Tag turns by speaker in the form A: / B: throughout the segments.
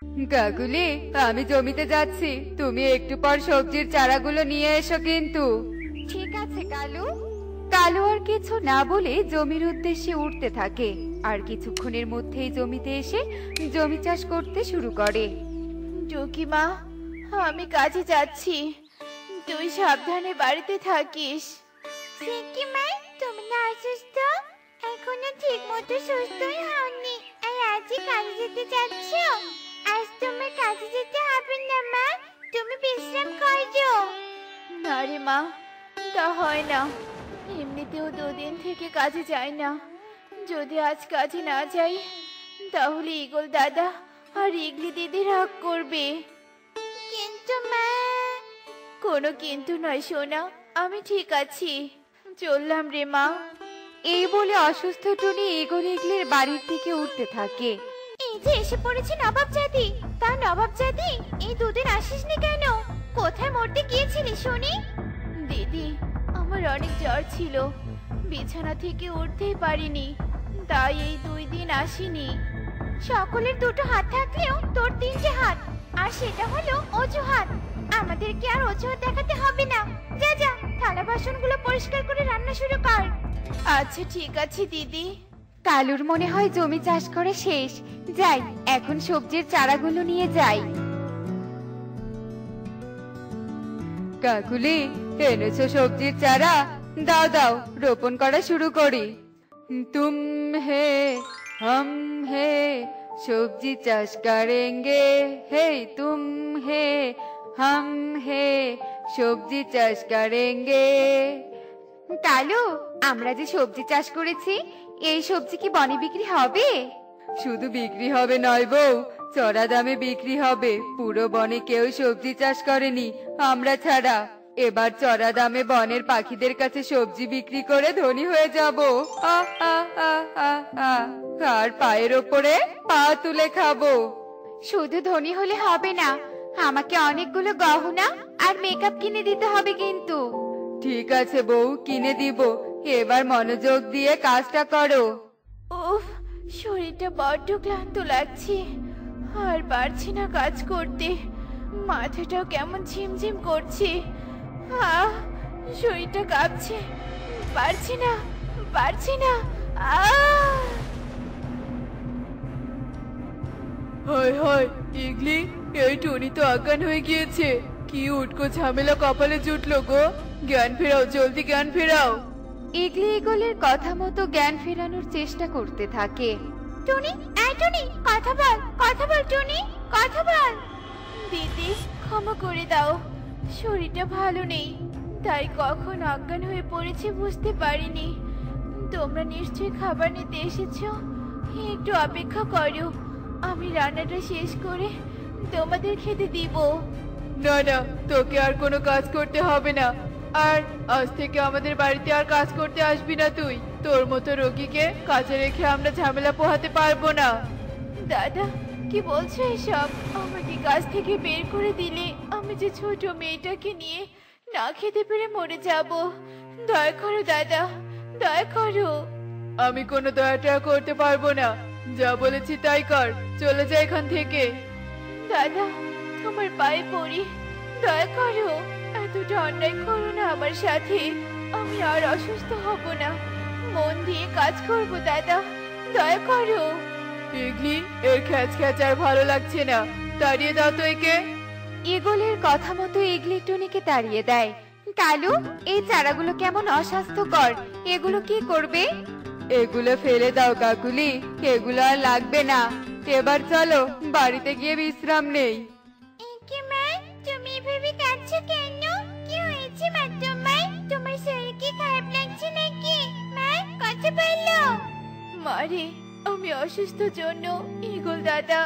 A: কাকুলি, আমি জমিতে যাচ্ছি, তুমি একটু পর সবজির চারাগুলো নিয়ে এসো কিন্তু। ঠিক আছে কালু। কালু আর কিছু না বলে জমির উদ্দেশ্যে উঠতে থাকে, আর কিছুক্ষণের মধ্যেই জমিতে এসে জমি চাষ করতে শুরু করে।
B: টুকি মা, আমি কাজে যাচ্ছি, তুই সাবধানে বাড়িতে থাকিস। কি মা, তুমি না অসুস্থ? এখনো ঠিক মতো সুস্থই হওনি, আর আজই কাজে যেতে যাচ্ছ? আজ তোমার কাজে যেতে হবে না মা, তুমি বিশ্রাম করো। না রে মা, তা হয় না, এমনিতেও 2 দিন থেকে কাজে যাই না। যদি আজ কাজে না যাই তাহলে ইগল দাদা আর ইগলি দিদি রাগ করবে। কিন্তু মা। কোনো কিন্তু নয় সোনা, আমি ঠিক আছি, চললাম রে মা।
A: এই বলে অসুস্থ টুনি ইগল ইগলির বাড়ির দিকে উঠতে থাকে।
B: এই যে এসে পড়েছে নবাব জাদি। তা নবাব জাদি, এই 2 দিন আসিসনি কেন? কোথায় মরতে গিয়েছিলি শুনি? দিদি, আমার অনেক জ্বর ছিল, বিছানা থেকে উঠতেই পারিনি, তাই এই 2 দিন আসিনি। সকলের 2টো হাত থাকলেও তোর 3টে হাত, আর সেটা হলো অজুহাত। আমাদেরকে আর অজুহাত দেখাতে হবে না, যা যা থালা বাসনগুলো পরিষ্কার করে রান্না শুরু কর। আচ্ছা ঠিক আছে দিদি।
A: কালুর মনে হয় জমি চাষ করে শেষ, যাই এখন সবজির চারাগুলো নিয়ে যাই। কাকুলি, এনেছো সবজির চারা? দাও দাও, রোপণ করা শুরু করি। তুম হে हम है सब्जी चाष करेंगे, हे तुम है हम है सब्जी चाष करेंगे। কালু, আমরা যে সবজি চাষ করেছি, এই সবজি কি বনে বিক্রি হবে? শুধু বিক্রি হবে নয় বউ, চড়া দামে বিক্রি হবে। পুরো বনে কেউ সবজি চাষ করেনি, আমরা ছাড়া। এবার চড়া দামে বনের পাখিদের কাছে সবজি বিক্রি করে ধনী হয়ে যাব। আর পায়ের ওপরে পা তুলে খাবো। শুধু ধনী হলে হবে না, আমাকে অনেকগুলো গহনা আর মেকআপ কিনে দিতে হবে কিন্তু। ঠিক আছে বউ, কিনে দিব। এবার মনোযোগ দিয়ে কাজটা করো।
B: উফ, শরীরটা বড্ড ক্লান্ত লাগছে, আর পারছি না কাজ করতে। মাথাটাও কেমন ঝিমঝিম করছে। শরীরটা কাঁপছে, পারছি না, পারছি না।
C: হায় হায়, ইগলি, এই টুনি তো অজ্ঞান হয়ে গিয়েছে। কি উটকো ঝামেলা কপালে জুটলো গো। জ্ঞান ফেরাও, জলদি জ্ঞান ফেরাও।
A: ইগলি ইগলের কথা মতো জ্ঞান ফেরানোর চেষ্টা করতে থাকে।
B: টুনি, এই টুনি, কথা বল, কথা বল টুনি, কথা বল। দিদি, ক্ষমা করে দাও, শরীরটা ভালো নেই, তাই কখন অজ্ঞান হয়ে পড়েছে বুঝতে পারিনি। তোমরা নিশ্চয়ই খাবার নিতে এসেছো, একটু অপেক্ষা করো, আমি রান্নাটা শেষ করে তোমাদের খেতে দিব।
C: না না, তোকে আর কোনো কাজ করতে হবে না। আর আজ থেকে আমাদের বাড়িতে আর কাজ করতে আসবি না তুই। তোর মতো রোগীকে কাজে রেখে আমরা ঝামেলা পোহাতে পারবো না।
B: দাদা, কি বলছো এসব? আমাকে কাজ থেকে বের করে দিলে আমি যে ছোট মেয়েটাকে নিয়ে না খেতে পেরে মরে যাব। দয়া করো দাদা, দয়া করো।
C: আমি কোনো দয়াটা করতে পারবো না, যা বলেছি তাই কর, চলে যা এখান থেকে।
B: দাদা, তোমার পায়ে পড়ি, দয়া করো, এতটা অন্যায় করো না আমার সাথে। আমি আর অসুস্থ হব না, মন দিয়ে কাজ করব দাদা, দয়া করো।
C: ইগলি, এর খ্যাচ খ্যাচ আর ভালো লাগছে না, তাড়িয়ে দাও তো একে।
A: ইগলের কথা মতো ইগলি টুনিকে তাড়িয়ে দেয়। কালু, এই চারাগুলো কেমন অস্বাস্থ্যকর, এগুলো কি করবে? এগুলো ফেলে দাও কাকুলি, এগুলো আর লাগবে না। এবার চলো বাড়িতে গিয়ে বিশ্রাম নেই।
B: একে মা, তুমি এভাবে কাঁদছো কেন? কি হয়েছে মা তোমার? তোমার শরীর কি খারাপ লাগছে নাকি? মা, কথা বলো। মারে, আমি অসুস্থ জন্য ইগল দাদা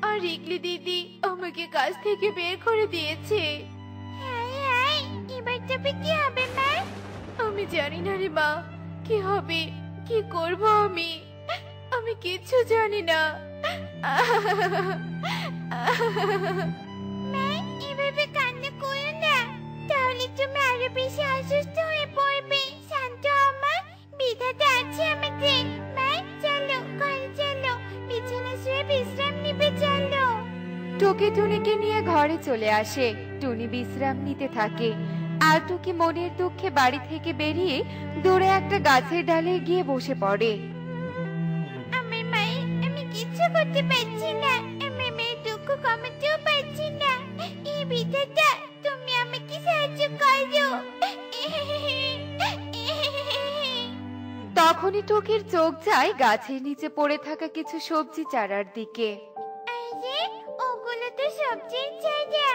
B: আর ইগলি দিদি আমাকে কাজ থেকে বের করে দিয়েছে। হায় হায়, এবার তবে কি হবে মা? আমি জানি না রে মা, কি হবে, কি করব আমি? আমি কিচ্ছু জানি না। মা, এভাবে কান্না করো না, তাহলে তুমি আরো বেশি অসুস্থ হয়ে পড়বে। শান্ত হও মা, বিধাতা আছে আমাদের। মা, চলো ঘরে চলো, বিছানা শুয়ে বিশ্রাম নিবে চলো।
A: টুকি টুনিকে নিয়ে ঘরে চলে আসে। টুনি বিশ্রাম নিতে থাকে আর টুকি মনের দুঃখে বাড়ি থেকে বেরিয়ে দূরে একটা গাছের ডালে গিয়ে বসে পড়ে।
B: আমার মায়ের আমি কিচ্ছু করতে পারছি না, আমার মেয়ের দুঃখ কমাতেও পারছি না। এই বিধাতা তুমি আমাকে সাহায্য করো।
A: তখনই টুকির চোখ যায় গাছের নিচে পড়ে থাকা কিছু সবজি চারার দিকে।
B: আরে ওগুলো তো সবজির চারা,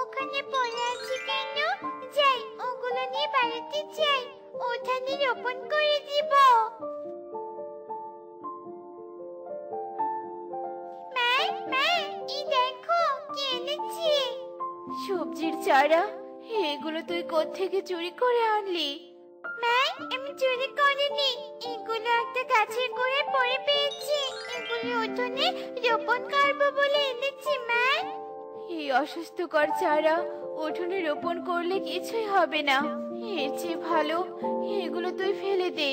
B: ওখানে পড়ে আছে কেন? যাই ওগুলো নিয়ে বাড়িতে যাই, ওখানে রোপণ করে দিব। মা মা এই দেখো কি এনেছি।
C: সবজির চারা? এগুলো তুই কোত্থেকে চুরি করে আনলি?
B: মা আমি চুরি করিনি, এগুলো একটা গাছের গোড়ায় পড়ে পেয়েছি, এগুলো উঠোনে রোপণ করবো বলে এনেছি মা।
C: এই অসুস্থকর চারা উঠোনে রোপণ করলে কিছুই হবে না, এর চেয়ে ভালো এগুলো তুই ফেলে দে।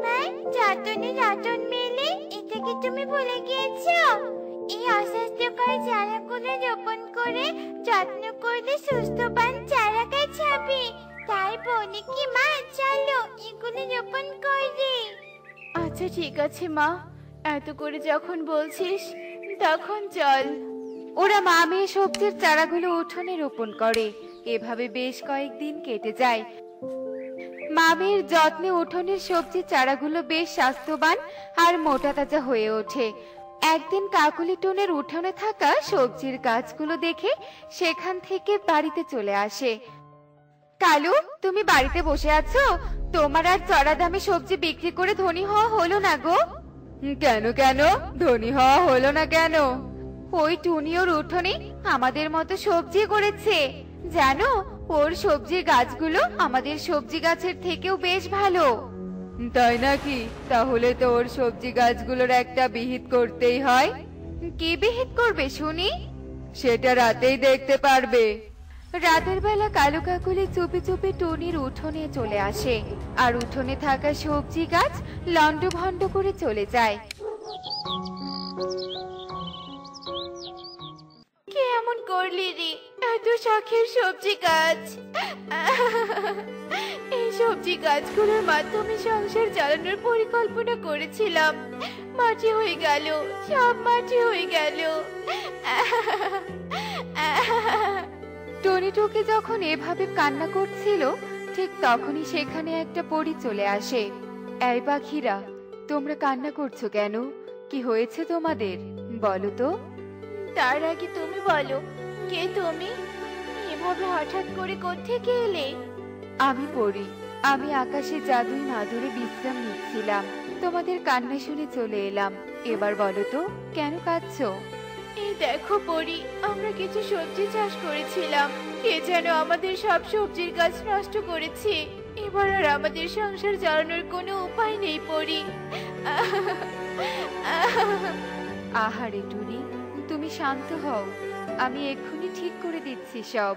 B: মা যতনে রতন মেলে, এটা কি তুমি ভুলে গিয়েছো? এই অস্বাস্থ্যকর চারাগুলো রোপণ করে যত্ন করলে সুস্থবান চারা গাছ হবে। তাই বলি কি মা, চলো এগুলো রোপণ করি।
C: আচ্ছা ঠিক আছে মা, এত করে যখন বলছিস তখন চল।
A: ওরা মা মেয়ে সবজির চারাগুলো উঠোনে রোপণ করে। এভাবে বেশ কয়েকদিন কেটে যায়। মা মেয়ের যত্নে উঠোনের সবজির চারাগুলো বেশ স্বাস্থ্যবান আর মোটা তাজা হয়ে ওঠে। একদিন কাকুলি টুনের উঠোনে থাকা সবজির গাছগুলো দেখে সেখান থেকে বাড়িতে চলে আসে। কালু, তুমি বাড়িতে বসে আছো? তোমার আর চড়া দামে সবজি বিক্রি করে ধনী হওয়া হলো না গো? কেন কেন ধনী হওয়া হলো না কেন? ওই টুনি ওর উঠোনে আমাদের মতো সবজি করেছে। জানো, ওর সবজির গাছগুলো আমাদের সবজি গাছের থেকেও বেশ ভালো। তাই নাকি? তাহলে তো ওর সবজি গাছগুলোর একটা বিহিত করতেই হয়। কি বিহিত করবে শুনি? সেটা রাতেই দেখতে পারবে। রাতের বেলা কালু কাকুলি চুপি চুপি টুনির উঠোনে চলে আসে আর উঠোনে থাকা সবজি গাছ লন্ডভন্ড করে চলে যায়।
C: কে এমন করলি রে? এত শখের সবজি গাছ, এই সবজি গাছগুলোর মাধ্যমে সংসার চালানোর পরিকল্পনা করেছিলাম, মাটি হয়ে গেল, সব মাটি হয়ে গেল।
A: টনি টুকি যখন এভাবে কান্না করছিল, ঠিক তখনই সেখানে একটা পরী চলে আসে। এই পাখিরা, তোমরা কান্না করছো কেন? কি হয়েছে তোমাদের? বলো তো।
C: তার আগে তুমি বলো, কে তুমি? এভাবে হঠাৎ করে কোত্থেকে এলে?
A: আমি পড়ি। আমি আকাশে জাদুই মাদুরে বিশ্রাম নিচ্ছিলাম, তোমাদের কান্না শুনে চলে এলাম। এবার বলো তো, কেন কাঁদছো?
C: এই দেখো পরি, আমরা কিছু সবজি চাষ করেছিলাম, কে যেন আমাদের সব সবজির গাছ নষ্ট করেছে। এবার আর আমাদের সংসার চালানোর কোনো উপায় নেই পরি।
A: আহারে টুনি, তুমি শান্ত হও, আমি এক্ষুনি ঠিক করে দিচ্ছি সব।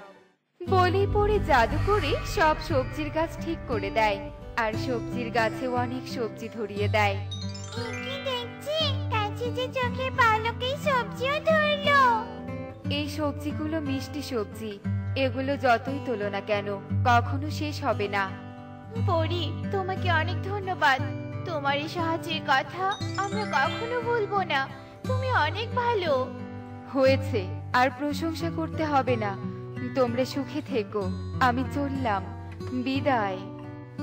A: বলেই পড়ে জাদু করে সব সবজির গাছ ঠিক করে দেয় আর সবজির গাছে অনেক সবজি ধরিয়ে দেয়।
B: কি দেখছি, কাছে যে চোখে পালকেই সবজিও ধরলো।
A: এই সবজিগুলো মিষ্টি সবজি, এগুলো যতই তোলো না কেন কখনো শেষ হবে না।
C: পরি, তোমাকে অনেক ধন্যবাদ, তোমার এই সাহায্যের কথা আমরা কখনো ভুলবো না। তুমি অনেক ভালো।
A: হয়েছে, আর প্রশংসা করতে হবে না। তোমরা সুখে থেকো, আমি চললাম, বিদায়।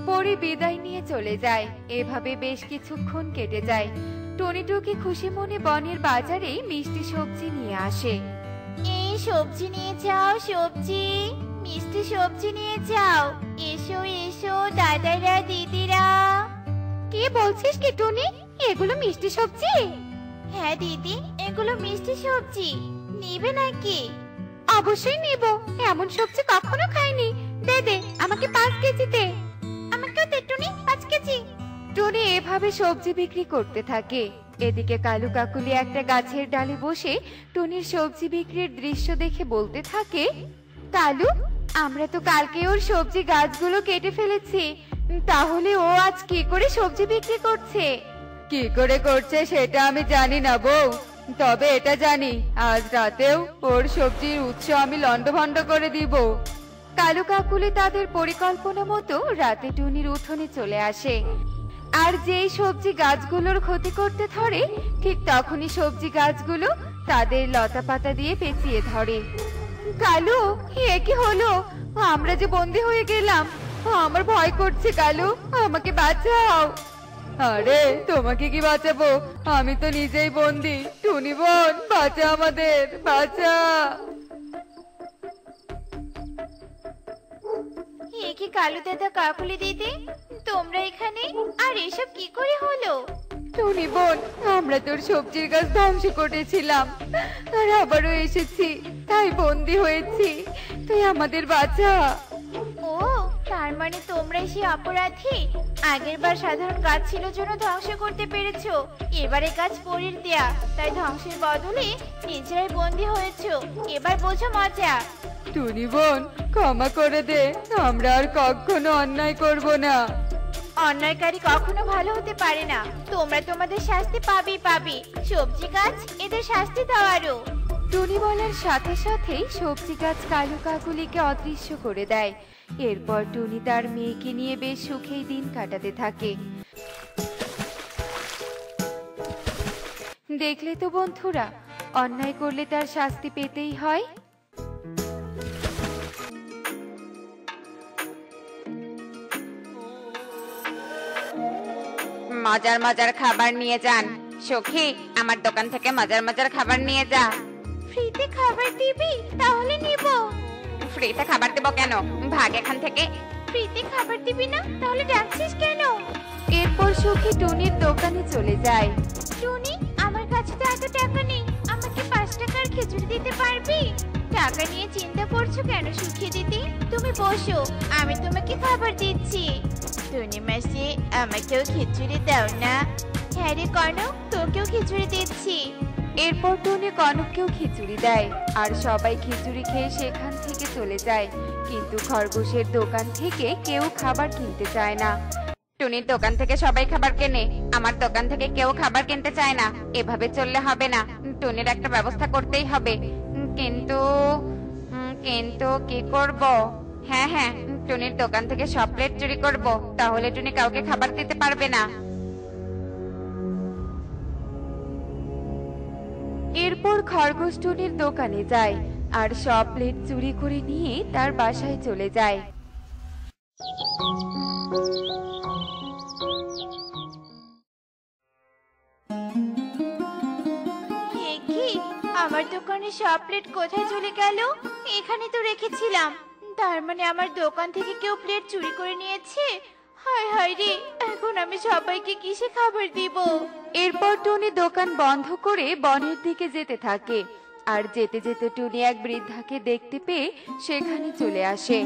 A: পরে বিদায় নিয়ে চলে যায়। এভাবে বেশ কিছুক্ষণ কেটে যায়। টনি টুকি খুশি মনে বনের বাজারে মিষ্টি সবজি নিয়ে আসে।
B: এই সবজি নিয়ে যাও, সবজি, মিষ্টি সবজি নিয়ে যাও। এসো এসো দাদারা দিদিরা।
A: কি বলছিস কি টনি? এগুলো মিষ্টি সবজি?
B: হ্যাঁ দিদি, এগুলো মিষ্টি সবজি, নিবে নাকি?
A: অবশ্যই নিব, এমন সবজি কখনো খাইনি। দে দে, আমাকে 5 কেজি দে।
B: আমাকেও দে টুনি, 5 কেজি।
A: টনি এভাবে সবজি বিক্রি করতে থাকে। এদিকে কালু কাকুলি একটা গাছের ডালে বসে টনির সবজি বিক্রির দৃশ্য দেখে বলতে থাকে, কালু, আমরা তো কালকে ওর সবজি গাছগুলো কেটে ফেলেছি, তাহলে ও আজ কি করে সবজি বিক্রি করছে? কি করে করছে সেটা আমি জানি না বউ, তবে এটা জানি আজ রাতেও ওর সবজির উৎস আমি লন্ডভন্ড করে দিব। কালু কাকুলি তাদের পরিকল্পনা মতো রাতে টুনির উঠোনে চলে আসে, আর যেই সবজি গাছগুলোর ক্ষতি করতে ধরে ঠিক তখনই সবজি গাছগুলো তাদের লতা পাতা দিয়ে পেঁচিয়ে ধরে। কালু, এ কি হলো? আমরা যে বন্দি হয়ে গেলাম, আমার ভয় করছে। কালু, আমাকে বাঁচাও। আরে তোমাকে কি বাঁচাবো, আমি তো নিজেই বন্দি। টুনি বোন, বাঁচা আমাদের, বাঁচা।
B: এ কি কালু দাদা, কাকুলি দিদি, তোমরা এখানে? আর এসব কি করে হলো?
A: টুনি বোন, আমরা তোর সবজির গাছ ধ্বংস করেছিলাম, আর আবারও এসেছি, তাই বন্দি হয়েছি। তুই আমাদের বাঁচা।
B: ও, তার মানে তোমরাই সেই অপরাধী। আগের বার সাধারণ গাছ ছিল জন্য ধ্বংস করতে পেরেছো, এবারে গাছ পরীর দেয়া, তাই ধ্বংসের বদলে নিজেরাই বন্দী হয়েছো। এবার বোঝো মজা।
A: টুনি বোন, ক্ষমা করে দে, আমরা আর কখনো অন্যায় করব না।
B: অন্যায়কারী কখনো ভালো হতে পারে না। তোমরা তোমাদের শাস্তি পাবেই পাবে। সবজি গাছ, এদের শাস্তি দাও আরো।
A: টুনি বলার সাথে সাথেই সবজি গাছ কালু কাকুলিকে অদৃশ্য করে দেয়। এরপর টুনি তার মেয়েকে নিয়ে বেশ সুখেই দিন কাটাতে থাকে। দেখলে তো বন্ধুরা, অন্যায় করলে তার শাস্তি পেতেই হয়।
D: মজার মজার খাবার নিয়ে যান। সখী, আমার দোকান থেকে মজার মজার খাবার নিয়ে যা।
B: ফ্রিতে খাবার দিবি? তাহলে নিব।
D: ফ্রিতে খাবার দেবো কেন? ভাগ এখান থেকে।
B: ফ্রিতে খাবার দিবি না? তাহলে ডাকছিস কেন?
A: এরপর সখী টুনির দোকানে চলে যায়।
B: টুনি, আমার কাছে তো এত টাকা নেই, আমাকে 5 টাকার খিচুড়ি দিতে পারবি? টাকা নিয়ে চিন্তা করছো কেন সুখী দিদি? তুমি বসো, আমি তোমাকে খাবার দিচ্ছি। টুনি মাসি, আমাকেও খিচুড়ি দাও না। হ্যাঁ রে কনক, তোকেও খিচুড়ি দিচ্ছি।
A: এরপর টুনি কনককেও খিচুড়ি দেয়, আর সবাই খিচুড়ি খেয়ে সেখান থেকে চলে যায়। কিন্তু খরগোশের দোকান থেকে কেউ খাবার কিনতে চায় না।
D: টুনির দোকান থেকে সবাই খাবার কেনে, আমার দোকান থেকে কেউ খাবার কিনতে চায় না। এভাবে চললে হবে না, টুনির একটা ব্যবস্থা করতেই হবে। কিন্তু কিন্তু কি করব? হ্যাঁ হ্যাঁ, টুনির দোকান থেকে সব প্লেট চুরি করব, তাহলে টুনি কাউকে খাবার দিতে পারবে না।
A: এরপর খরগোশ টুনির দোকানে যায় আর সব প্লেট চুরি করে নিয়ে তার বাসায় চলে যায়।
B: এ কি, আমার দোকানে সব প্লেট কোথায় চলে গেল? এখানে তো রেখেছিলাম। তার মানে আমার দোকান থেকে কেউ প্লেট চুরি করে নিয়েছে। হায় হায় রে, এখন আমি সবাইকে কিসে খাবার দিব?
A: এরপর টুনি দোকান বন্ধ করে বনের দিকে যেতে থাকে, আর যেতে যেতে টুনি এক বৃদ্ধাকে দেখতে পেয়ে সেখানে চলে আসে।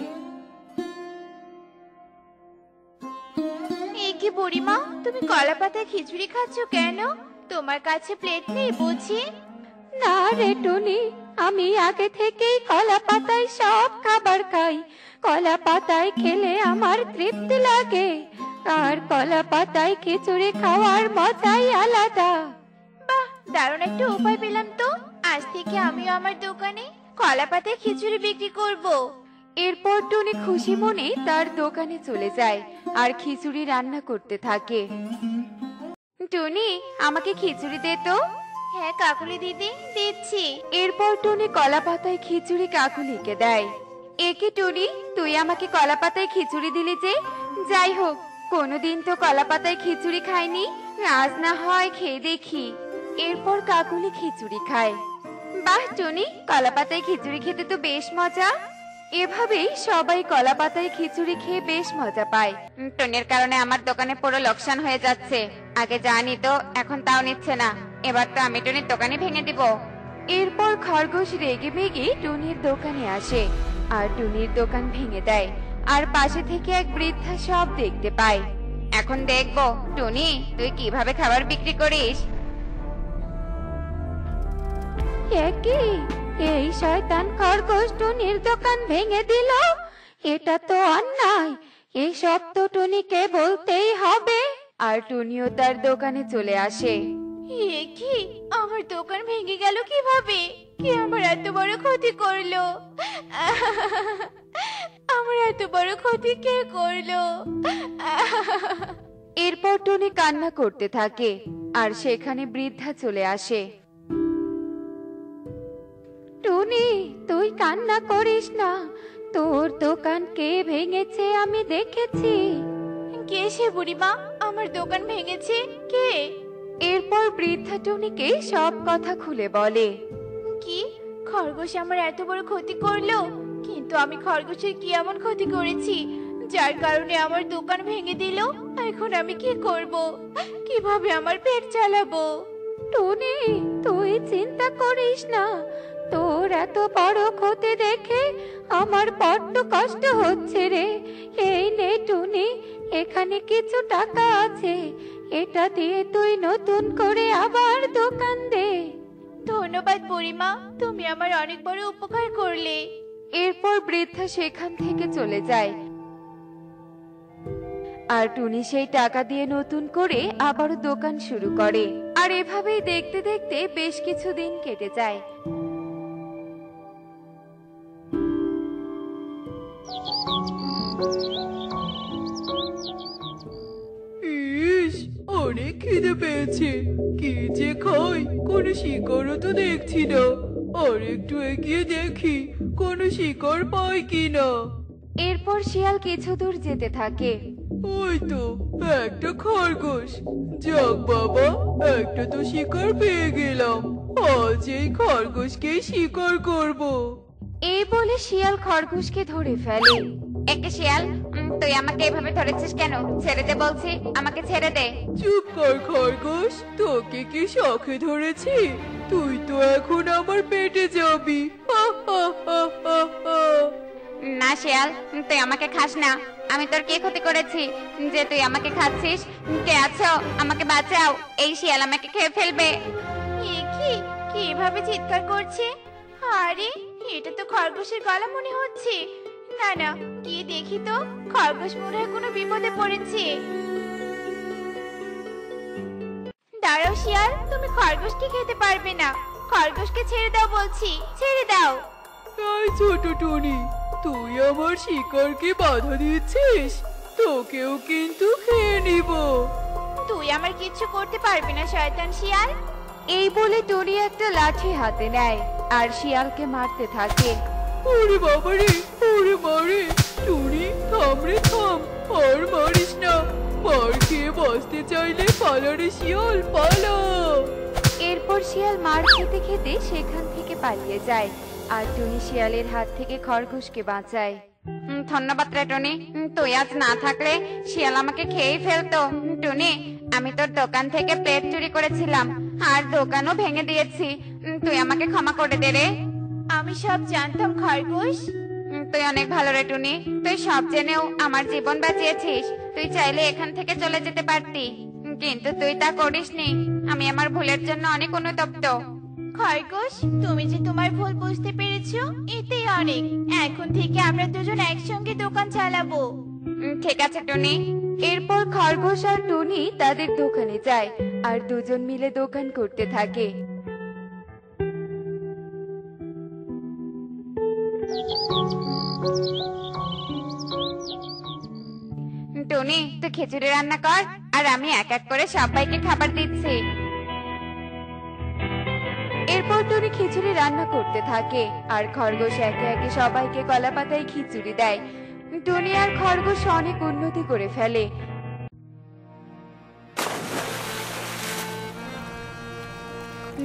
B: এ কি বুড়িমা, তুমি কলা পাতায় খিচুড়ি খাচ্ছ কেন? তোমার কাছে প্লেট নেই বুঝি?
A: না রে টুনি, আমি আগে থেকেই কলা পাতায় সব খাবার খাই। কলা পাতায় খেলে আমার তৃপ্তি লাগে, আর কলা পাতায় খিচুড়ি খাওয়ার মজাই আলাদা।
B: বাহ, দারুণ একটা উপায় পেলাম তো। আজ থেকে আমিও আমার দোকানে কলা পাতায় খিচুড়ি বিক্রি করব।
A: এরপর টুনি খুশি মনে তার দোকানে চলে যায় আর খিচুড়ি রান্না করতে থাকে।
D: টুনি, আমাকে খিচুড়ি দে তো।
B: হ্যাঁ কাকুলি দিদি, দিচ্ছি।
A: এরপর টুনি কলা পাতায় খিচুড়ি কাকুলিকে দেয়।
D: এ কি টুনি, তুই আমাকে কলা পাতায় খিচুড়ি দিলি যে? যাই হোক, কোনোদিন তো কলা পাতায় খিচুড়ি খাইনি, আজ না হয় খেয়ে দেখি।
A: এরপর কাকুলি খিচুড়ি খায়।
D: বাহ টুনি, কলা পাতায় খিচুড়ি খেতে তো বেশ মজা।
A: এভাবেই সবাই কলা পাতায় খিচুড়ি খেয়ে বেশ মজা পায়।
D: টুনির কারণে আমার দোকানে পুরো লোকসান হয়ে যাচ্ছে। আগে যা নিত এখন তাও নিচ্ছে না। এবার তো আমি টুনির দোকানে ভেঙে দিব।
A: এরপর খরগোশ রেগে মেগে টুনির দোকানে আসে আর টুনির দোকান ভেঙে দেয়, আর পাশে থেকে এক বৃদ্ধা সব দেখতে পায়।
D: এখন দেখবো টুনি, তুই কিভাবে খাবার বিক্রি করিস।
A: একই, এই শয়তান খরগোশ টুনির দোকান ভেঙে দিল। এটা তো অন্যায়, এসব তো টুনিকে বলতেই হবে। আর টুনিও তার দোকানে চলে আসে।
B: এ কি, আমার দোকান ভেঙে গেল কিভাবে? কে আমার এত বড় ক্ষতি করলো? আমার এত বড় ক্ষতি কে করলো?
A: এরপর টুনি কান্না করতে থাকে আর সেখানে বৃদ্ধা চলে আসে। টুনি, তুই কান্না করিস না, তোর দোকান কে ভেঙেছে আমি দেখেছি।
B: কে সে বুড়িমা? আমার দোকান ভেঙেছে কে?
A: এরপর বৃদ্ধা টুনিকে সব কথা খুলে বলে।
B: কি, খরগোশ আমার এত বড় ক্ষতি করলো? কিন্তু আমি খরগোশের কি এমন ক্ষতি করেছি যার কারণে আমার দোকান ভেঙে দিল? এখন আমি কি করব? কিভাবে আমার পেট চালাবো?
A: টুনি, তুই চিন্তা করিস না, তোর এত বড় ক্ষতি দেখে আমার বড্ড কষ্ট হচ্ছে রে। এই নে টুনি, এখানে কিছু টাকা আছে, এটা দিয়ে তুই নতুন করে আবার দোকান দে।
B: ধন্যবাদ বুড়িমা, তুমি আমার অনেক বড় উপকার করলে।
A: এরপর বৃদ্ধা সেখান থেকে চলে যায় আর টুনি সেই টাকা দিয়ে নতুন করে আবারও দোকান শুরু করে। আর এভাবেই দেখতে দেখতে বেশ কিছুদিন কেটে যায়।
C: ইস, অনেক খিদে পেয়েছে। কি যে খাই, কোনো শিকড়ও তো দেখছি না। আর একটু এগিয়ে দেখি কোনো শিকড় পাই কিনা।
A: এরপর শিয়াল কিছু দূর যেতে থাকে।
C: ওই তো একটা খরগোশ। যাক বাবা, একটা তো শিকার পেয়ে গেলাম। আজ এই খরগোশকে শিকার করব।
A: এই বলে শিয়াল খরগোশকে ধরে ফেলে।
D: একে শিয়াল, তুই আমাকে এভাবে ধরেছিস কেন? ছেড়ে দে বলছি, আমাকে ছেড়ে দে।
C: চুপ কর খরগোশ, তোকে কি শখে ধরেছি? তুই তো এখন আমার পেটে যাবি। হা হা হা হা হা।
D: না শিয়াল, তুই আমাকে খাস না। আমি তোর কি ক্ষতি করেছি যে তুই আমাকে খাচ্ছিস? কে আছো? আমাকে বাঁচাও, এই শিয়াল আমাকে খেয়ে ফেলবে।
B: এ কি, কে এভাবে চিৎকার করছে? আরে, এটা তো খরগোশের গলা মনে হচ্ছে। না না, গিয়ে দেখি তো, খরগোশ মনে হয় কোনো বিপদে পড়েছে। দাঁড়াও শিয়াল, তুমি খরগোশকে খেতে পারবে না। খরগোশকে ছেড়ে দাও বলছি, ছেড়ে দাও।
C: এই ছোট টুনি, তুই আমার শিকারকে বাধা দিচ্ছিস? তোকেও কিন্তু খেয়ে নিব।
B: তুই আমার কিচ্ছু করতে পারবি না শয়তান শিয়াল।
A: এই বলে টুনি একটা লাঠি হাতে নেয় আর শিয়ালকে মারতে থাকে।
C: ওরে বাবারে, ওরে মারে। টুনি, থাম রে থাম, আর মারিস না। মার খেয়ে বাঁচতে চাইলে পালা রে শিয়াল, পালা।
A: এরপর শিয়াল মার খেতে খেতে সেখান থেকে পালিয়ে যায় আর টুনি শিয়ালের হাত থেকে খরগোশকে বাঁচায়।
D: ধন্যবাদ রে টুনি, তুই আজ না থাকলে শিয়াল আমাকে খেয়েই ফেলতো। টুনি, আমি তোর দোকান থেকে প্লেট চুরি করেছিলাম আর দোকানও ভেঙে দিয়েছি। তুই আমাকে ক্ষমা করে দে রে।
B: আমি সব জানতাম খরগোশ।
D: তুই অনেক ভালো রে টুনি, তুই সব জেনেও আমার জীবন বাঁচিয়েছিস। তুই চাইলে এখান থেকে চলে যেতে পারতি, কিন্তু তুই তা করিসনি। আমি আমার ভুলের জন্য অনেক অনুতপ্ত।
B: খরগোশ, তুমি যে তোমার ভুল বুঝতে পেরেছো, এতেই অনেক। এখন থেকে আমরা দুজন একসঙ্গে দোকান চালাবো।
D: ঠিক আছে টুনি।
A: এরপর খরগোশ আর টুনি তাদের দোকানে যায় আর দুজন মিলে দোকান করতে থাকে।
D: টুনি, তুই খিচুড়ি রান্না কর আর আমি এক এক করে সবাইকে খাবার দিচ্ছি।
A: এরপর টুনি খিচুড়ি রান্না করতে থাকে আর খরগোশ একে একে সবাইকে কলা পাতায় খিচুড়ি দেয়। টুনি আর খরগোশ অনেক উন্নতি করে ফেলে।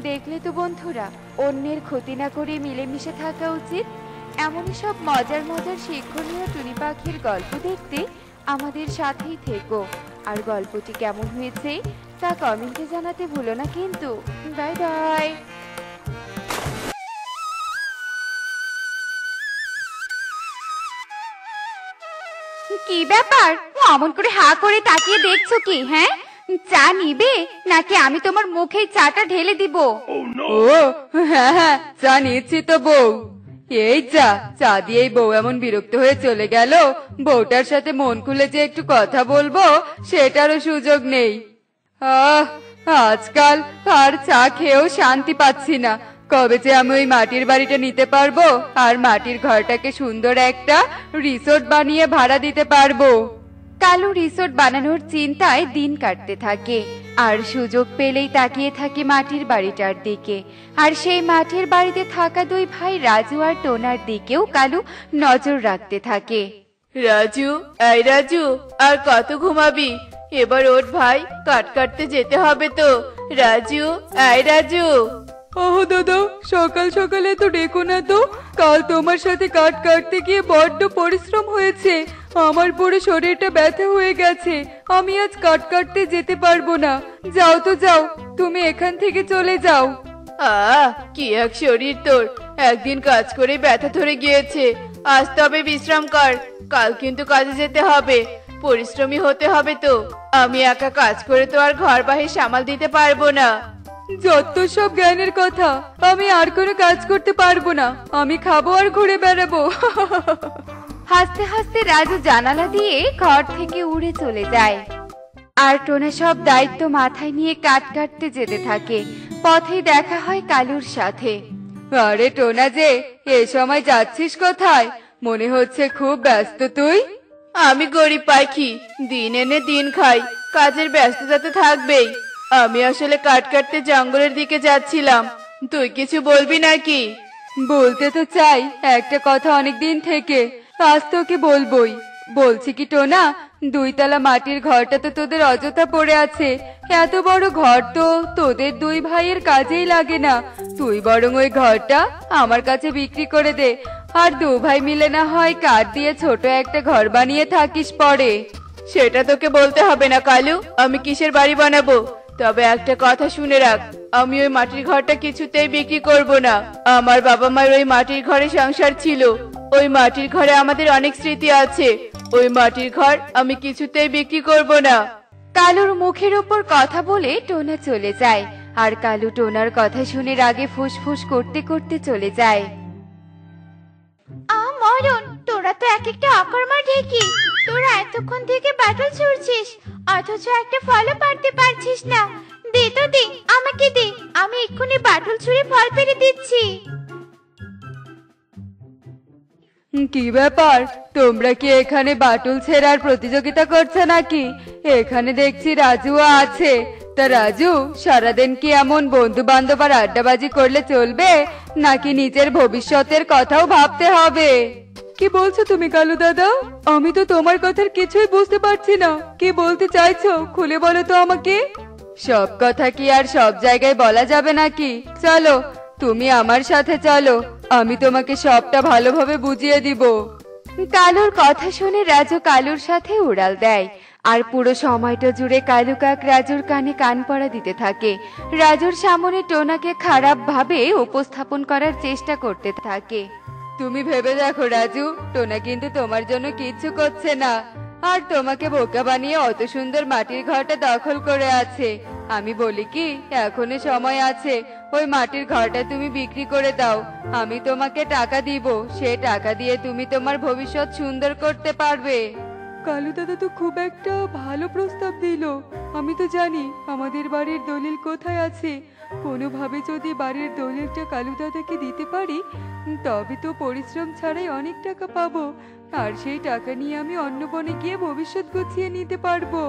A: দেখলে তো বন্ধুরা, অন্যের ক্ষতি না করে মিলেমিশে থাকা উচিত। এমনই সব মজার মজার শিক্ষণীয় টুনি পাখির গল্প দেখতে আমাদের সাথেই থেকো। আর গল্পটি কেমন হয়েছে তা কমেন্টে জানাতে ভুলো না কিন্তু। Bye bye.
D: কি ব্যাপার, অমন করে হা করে তাকিয়ে দেখছো কি? হ্যাঁ, চা নিবে নাকি আমি তোমার মুখে চাটা ঢেলে দিব?
A: ও হ্যাঁ হ্যাঁ, চা নিচ্ছি তো বউ। এই চা চা দিয়েই বউ এমন বিরক্ত হয়ে চলে গেল। বউটার সাথে মন খুলে যে একটু কথা বলবো সেটারও সুযোগ নেই। আজকাল আর চা খেয়েও শান্তি পাচ্ছি না। কবে যে আমি ওই মাটির বাড়িটা নিতে পারবো আর মাটির ঘরটাকে সুন্দর একটা রিসোর্ট বানিয়ে ভাড়া দিতে পারবো।
D: কালু রিসোর্ট বানানোর চিন্তায় দিন কাটতে থাকে আর সুযোগ পেলেই তাকিয়ে থাকে মাটির বাড়িটার দিকে। আর সেই মাটির বাড়িতে থাকা দুই ভাই রাজু আর টোনার দিকেও কালু নজর রাখতে থাকে।
C: রাজু, এই রাজু, আর কত ঘুমাবি? এবার ওঠ ভাই, কাট কাটতে যেতে হবে তো। রাজু, এই রাজু। ওহ দাদা, সকাল সকালে তো ডেকো না তো। কাল তোমার সাথে কাট কাটতে গিয়ে বড্ড পরিশ্রম হয়েছে, আমার পুরো শরীরটা ব্যথা হয়ে গেছে। আমি আজ কাট কাটতে যেতে পারবো না। যাও তো যাও, তুমি এখান থেকে চলে যাও। কি এক শরীর তোর, একদিন কাজ করে ব্যথা ধরে গিয়েছে। আজ তবে বিশ্রাম কর, কাল কিন্তু কাজে যেতে হবে, পরিশ্রমী হতে হবে তো। আমি একা কাজ করে তো আর ঘর বাহির সামাল দিতে পারবো না। যত সব জ্ঞানের কথা, আমি আর কোনো কাজ করতে পারবো না। আমি খাবো আর ঘুরে বেড়াবো।
D: হাসতে হাসতে রাজু জানালা দিয়ে ঘর থেকে উড়ে চলে যায়। আর টোনা সব দায়িত্ব মাথায় নিয়ে কাট কাটতে যেতে থাকে। পথেই দেখা হয় কালুর সাথে।
A: আরে টোনা যে, এ সময় যাচ্ছিস কোথায়? মনে হচ্ছে খুব ব্যস্ত তুই।
C: আমি গরিব পাখি, দিন এনে দিন খাই, কাজের ব্যস্ততা তো থাকবেই। আমি আসলে কাট কাটতে জঙ্গলের দিকে যাচ্ছিলাম। তুই কিছু বলবি নাকি?
A: বলতে তো চাই একটা কথা অনেকদিন থেকে, আজ তোকে বলবোই। বলছি কি টোনা, 2 তলা মাটির ঘরটা তো তোদের অযথা পড়ে আছে। এত বড় ঘর তো তোদের 2 ভাইয়ের কাজেই লাগে না। তুই বরং ওই ঘরটা আমার কাছে বিক্রি করে দে, আর 2 ভাই মিলে না হয় কাঠ দিয়ে ছোট একটা ঘর বানিয়ে থাকিস পরে।
C: সেটা তোকে বলতে হবে না কালু, আমি কিসের বাড়ি বানাবো। তবে একটা কথা শুনে রাখ, আমি ওই মাটির ঘরটা কিছুতেই বিক্রি করব না। আমার বাবা মায়ের ওই মাটির ঘরে সংসার ছিল, ওই মাটির ঘরে আমাদের অনেক স্মৃতি আছে। ওই মাটির ঘর আমি কিছুতেই বিক্রি করব না।
D: কালুর মুখের ওপর কথা বলে টোনা চলে যায়। আর কালু টোনার কথা শুনে রাগে ফুসফুস করতে করতে চলে যায়।
B: মরণ, তোরা তো এক একটা অকর্মা ঢেকি। তোরা এতক্ষণ থেকে বাটল ছুড়ছিস, অথচ একটা ফলও পারতে পারছিস না। দে তো দে, আমাকে দে, আমি এক্ষুনি বাটল ছুঁড়ে ফল পেড়ে দিচ্ছি।
A: কি ব্যাপার, তোমরা কি এখানে বাটুল ছেড়ার প্রতিযোগিতা করছো নাকি? এখানে দেখছি রাজুও আছে। তা রাজু, সারাদিন কি এমন বন্ধু বান্ধব আর আড্ডাবাজি করলে চলবে, নাকি নিজের ভবিষ্যতের কথাও ভাবতে হবে? কি বলছো তুমি কালু দাদা? আমি তো তোমার কথার কিছুই বুঝতে পারছি না। কি বলতে চাইছো খুলে বলো তো আমাকে। সব কথা কি আর সব জায়গায় বলা যাবে নাকি? চলো, তুমি আমার সাথে চলো, আমি তোমাকে সবটা ভালোভাবে বুঝিয়ে দিব।
D: কালুর কথা শুনে রাজু কালুর সাথে উড়াল দেয়। আর পুরো সময়টা জুড়ে কালু কাক রাজুর কানে কান পড়া দিতে থাকে। রাজুর সামনে টোনাকে খারাপ ভাবে উপস্থাপন করার চেষ্টা করতে থাকে।
A: তুমি ভেবে দেখো রাজু, টোনা কিন্তু তোমার জন্য কিচ্ছু করছে না, আর তোমাকে বোকা বানিয়ে অত সুন্দর মাটির ঘরটা দখল করে আছে। আমি বলি কি, এখনো সময় আছে, ওই মাটির ঘরটা তুমি বিক্রি করে দাও। আমি তোমাকে টাকা দিব, সে টাকা দিয়ে তুমি তোমার ভবিষ্যৎ সুন্দর করতে পারবে। কালু দাদা তো খুব একটা ভালো প্রস্তাব দিল। আমি তো জানি আমাদের বাড়ির দলিল কোথায় আছে। কোনোভাবে যদি বাড়ির দলিলটা কালু দাদাকে দিতে পারি, তবে তো পরিশ্রম ছাড়াই অনেক টাকা পাবো, আর সেই টাকা নিয়ে আমি অন্য বনে গিয়ে ভবিষ্যৎ গুছিয়ে নিতে পারবো।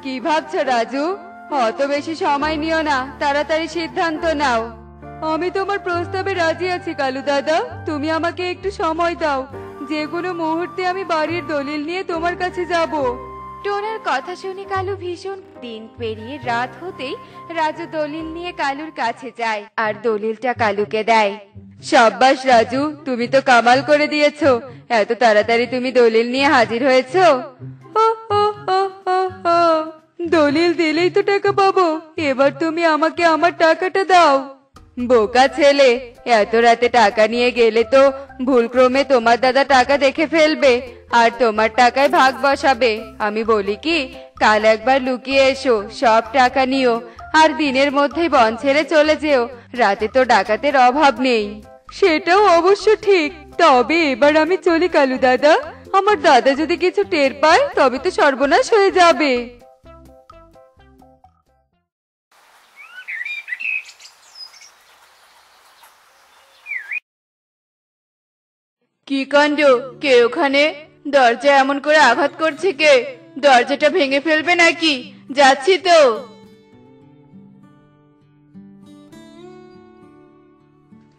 A: কি ভাবছো রাজু? অত বেশি সময় নিও না, তাড়াতাড়ি সিদ্ধান্ত নাও। আমি তোমার প্রস্তাবে রাজি আছি কালু দাদা, তুমি আমাকে একটু সময় দাও। যে কোনো মুহূর্তে আমি বাড়ির দলিল নিয়ে তোমার কাছে যাব।
D: টোনার কথা শুনে কালু ভীষণ। দিন পেরিয়ে রাত হতেই রাজু দলিল নিয়ে কালুর কাছে যায় আর দলিলটা কালুকে দেয়।
A: সাব্বাস রাজু, তুমি তো কামাল করে দিয়েছো। এত তাড়াতাড়ি তুমি দলিল নিয়ে হাজির হয়েছো। দলিল দিলেই তো টাকা পাবো, এবার তুমি আমাকে আমার টাকাটা দাও। বোকা ছেলে, এত রাতে টাকা নিয়ে গেলে তো ভুলক্রমে তোমার দাদা টাকা দেখে ফেলবে আর তোমার টাকায় ভাগ বসাবে। আমি বলি কি, কাল একবার লুকিয়ে এসো, সব টাকা নিও, আর দিনের মধ্যেই বন ছেড়ে চলে যেও। রাতে তো ডাকাতের অভাব নেই। সেটাও অবশ্য ঠিক, তবে এবার আমি চলি কালু দাদা। আমার দাদা যদি কিছু টের পায় তবে তো সর্বনাশ হয়ে যাবে।
C: কি কাণ্ড, কে ওখানে? দরজা এমন করে আঘাত করছে কে? দরজাটা ভেঙে ফেলবে নাকি? যাচ্ছি তো।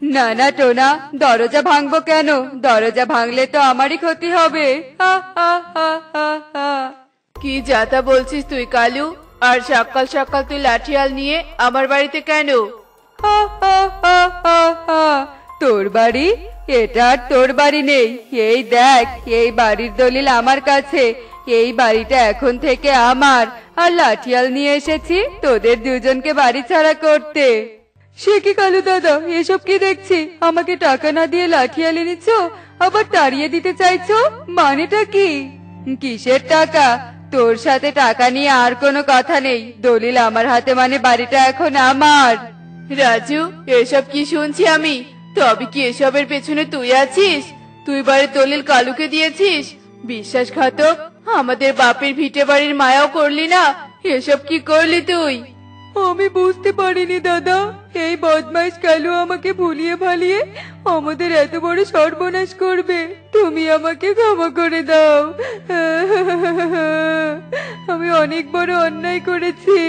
A: না না টোনা, দরজা ভাঙবো কেন? দরজা ভাঙলে তো আমারই ক্ষতি হবে। হা হা হা হা হা।
C: কি যাতা বলছিস তুই কালু? আর সকাল সকাল তুই লাঠিয়াল নিয়ে আমার বাড়িতে কেন?
A: হা হা হা হা হা। তোর বাড়ি? এটা আর তোর বাড়ি নেই। এই দেখ, এই বাড়ির দলিল আমার কাছে। এই বাড়িটা এখন থেকে আমার। আর লাঠিয়াল নিয়ে এসেছি তোদের দুজনকে বাড়ি ছাড়া করতে। সে কি কালু দাদা, এসব কি দেখছি? আমাকে টাকা না দিয়ে লাঠিয়াল এনেছ, আবার তাড়িয়ে দিতে চাইছো? মানেটা কি? কিসের টাকা? তোর সাথে টাকা নিয়ে আর কোনো কথা নেই। দলিল আমার হাতে মানে বাড়িটা এখন আমার।
C: রাজু, এসব কি শুনছি আমি? তবে কি এসবের পেছনে তুই আছিস? তুই বাড়ির দলিল কালুকে দিয়েছিস? বিশ্বাসঘাতক! আমাদের বাপের ভিটে বাড়ির মায়াও করলি না। এসব কি করলি তুই?
A: আমি বুঝতে পারিনি দাদা। এই বদমাইশ কালু আমাকে ভুলিয়ে ভালিয়ে আমাদের এত বড় সর্বনাশ করবে। তুমি আমাকে ক্ষমা করে দাও। আমি অনেক বড় অন্যায় করেছি।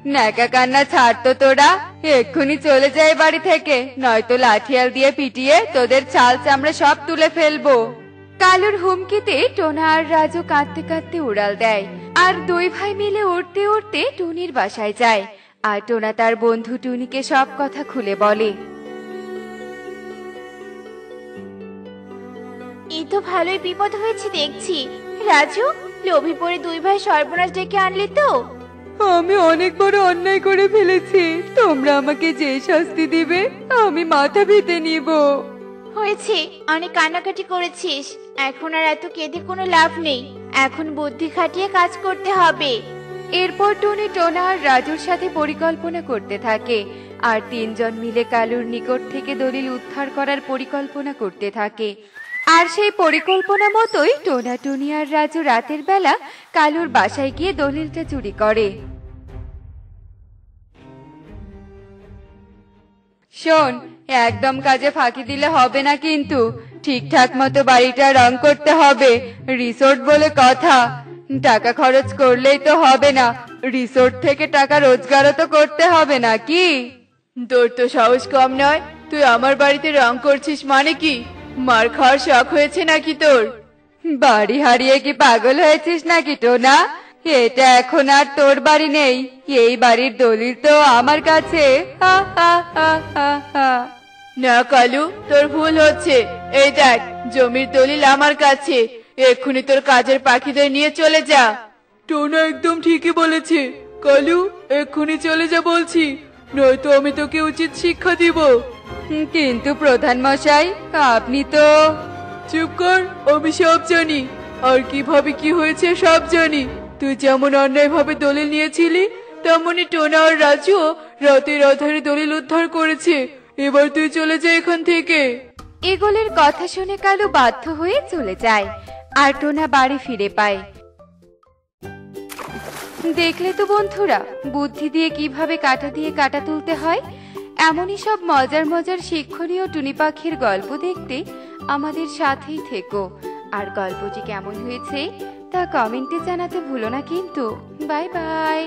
A: ন্যাকা কান্না ছাড় তো তোরা, এক্ষুনি চলে যায় বাড়ি থেকে, নয়তো লাঠিয়াল দিয়ে পিটিয়ে তোদের ছাল চামড়া সব তুলে ফেলবো। কালুর হুমকিতে টোনা আর রাজু কাঁদতে কাঁদতে উড়াল দেয়। আর দুই ভাই মিলে উড়তে উড়তে টুনির বাসায় যায়। আর টোনা তার বন্ধু টুনিকে সব কথা খুলে বলে।
B: এই তো ভালোই বিপদ হয়েছে দেখছি। রাজু, লোভে পড়ে দুই ভাই সর্বনাশ ডেকে আনলি তো?
A: আমি অনেক বড় অন্যায় করে ফেলেছি। তোমরা আমাকে যে শাস্তি দিবে আমি মাথা পেতে নিব।
B: হয়েছে, অনেক কান্নাকাটি করেছিস। এখন আর এত কেঁদে কোনো লাভ নেই। এখন বুদ্ধি খাটিয়ে কাজ করতে হবে।
A: এরপর টুনি টোনা আর রাজুর সাথে পরিকল্পনা করতে থাকে। আর তিনজন মিলে কালুর নিকট থেকে দলিল উদ্ধার করার পরিকল্পনা করতে থাকে। আর সেই পরিকল্পনা মতোই টোনা, টুনি আর রাজু রাতের বেলা কালুর বাসায় গিয়ে দলিলটা চুরি করে। শোন, একদম কাজে ফাঁকি দিলে হবে না কিন্তু। ঠিকঠাক মতো বাড়িটা রং করতে হবে। রিসোর্ট বলে কথা, টাকা খরচ করলেই তো হবে না। রিসোর্ট থেকে টাকা রোজগারও তো করতে হবে নাকি?
C: তোর তো সাহস কম নয়। তুই আমার বাড়িতে রং করছিস মানে কি? মার খাওয়ার শখ হয়েছে নাকি তোর?
A: বাড়ি হারিয়ে কি পাগল হয়েছিস নাকি টোনা? এটা এখন আর তোর বাড়ি নেই। এই বাড়ির দলিল তো আমার কাছে। হা হা হা হা হা।
C: না কালু, তোর ভুল হচ্ছে। এই দেখ, জমির দলিল আমার কাছে। এক্ষুনি তোর কাজের পাখিদের নিয়ে চলে যা। টোনা একদম ঠিকই বলেছে। কালু, এক্ষুনি চলে যা বলছি, নয়তো আমি তোকে উচিত শিক্ষা দিব।
A: কিন্তু প্রধান মশাই, আপনি তো...
C: চুপ কর, আমি সব জানি। আর কিভাবে কি হয়েছে সব জানি। তুই যেমন অন্যায় ভাবে দলিল নিয়েছিলি, তেমনি টোনা আর রাজুও রাতের আধারে দলিল উদ্ধার করেছে। এবার তুই চলে যা এখান থেকে।
A: এগুলির কথা শুনে কালু বাধ্য হয়ে চলে যায়। আর টোনা বাড়ি ফিরে পায়। দেখলে তো বন্ধুরা, বুদ্ধি দিয়ে কিভাবে কাঁটা দিয়ে কাঁটা তুলতে হয়। এমনই সব মজার মজার শিক্ষণীয় টুনি পাখির গল্প দেখতে আমাদের সাথেই থেকো। আর গল্পটি কেমন হয়েছে তা কমেন্টে জানাতে ভুলো না কিন্তু। Bye bye.